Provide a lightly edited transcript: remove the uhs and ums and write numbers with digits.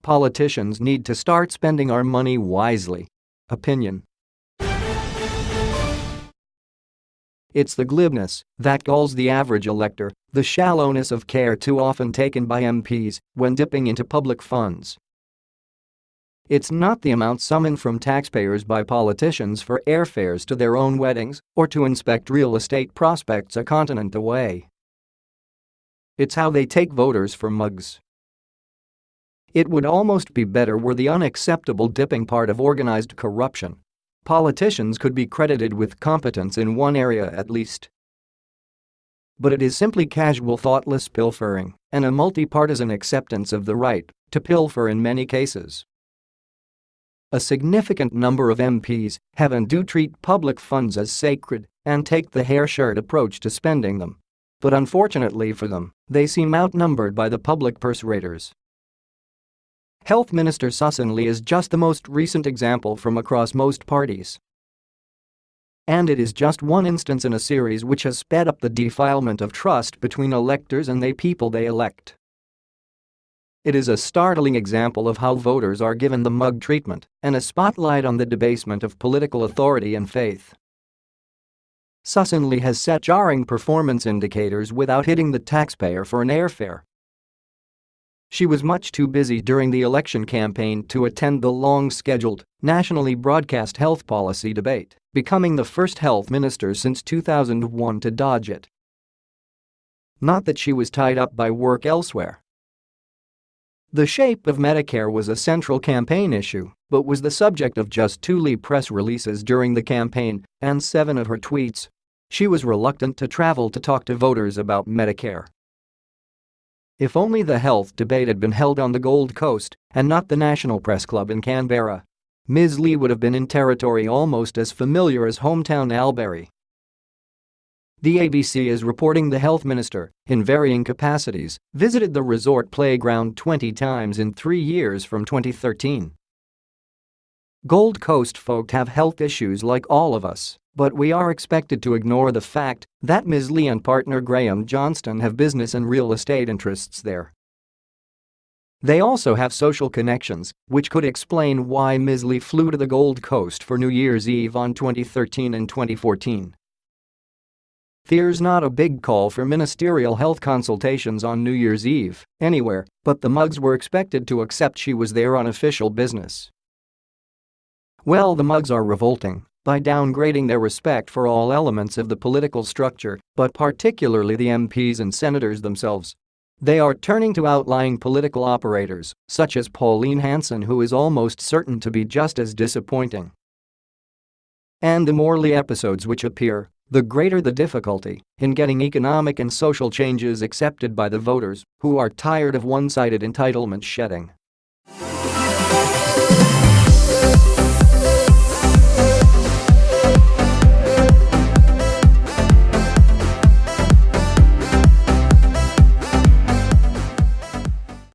Politicians need to start spending our money wisely. Opinion. It's the glibness that galls the average elector, the shallowness of care too often taken by MPs when dipping into public funds. It's not the amount summoned from taxpayers by politicians for airfares to their own weddings or to inspect real estate prospects a continent away. It's how they take voters for mugs. It would almost be better were the unacceptable dipping part of organized corruption. Politicians could be credited with competence in one area at least. But it is simply casual thoughtless pilfering and a multi-partisan acceptance of the right to pilfer in many cases. A significant number of MPs have and do treat public funds as sacred and take the hair-shirt approach to spending them. But unfortunately for them, they seem outnumbered by the public purse raiders. Health Minister Susan Lee is just the most recent example from across most parties. And it is just one instance in a series which has sped up the defilement of trust between electors and the people they elect. It is a startling example of how voters are given the mug treatment and a spotlight on the debasement of political authority and faith. Susan Lee has set jarring performance indicators without hitting the taxpayer for an airfare. She was much too busy during the election campaign to attend the long-scheduled, nationally broadcast health policy debate, becoming the first health minister since 2001 to dodge it. Not that she was tied up by work elsewhere. The shape of Medicare was a central campaign issue, but was the subject of just 2 Lee press releases during the campaign and 7 of her tweets. She was reluctant to travel to talk to voters about Medicare. If only the health debate had been held on the Gold Coast and not the National Press Club in Canberra, Ms. Lee would have been in territory almost as familiar as hometown Albury. The ABC is reporting the health minister, in varying capacities, visited the resort playground 20 times in 3 years from 2013. Gold Coast folk have health issues like all of us, but we are expected to ignore the fact that Ms. Lee and partner Graham Johnston have business and real estate interests there. They also have social connections, which could explain why Ms. Lee flew to the Gold Coast for New Year's Eve on 2013 and 2014. There's not a big call for ministerial health consultations on New Year's Eve anywhere, but the mugs were expected to accept she was there on official business. Well, the mugs are revolting by downgrading their respect for all elements of the political structure, but particularly the MPs and senators themselves. They are turning to outlying political operators, such as Pauline Hanson, who is almost certain to be just as disappointing. And the more Lee episodes which appear, the greater the difficulty in getting economic and social changes accepted by the voters, who are tired of one-sided entitlement shedding.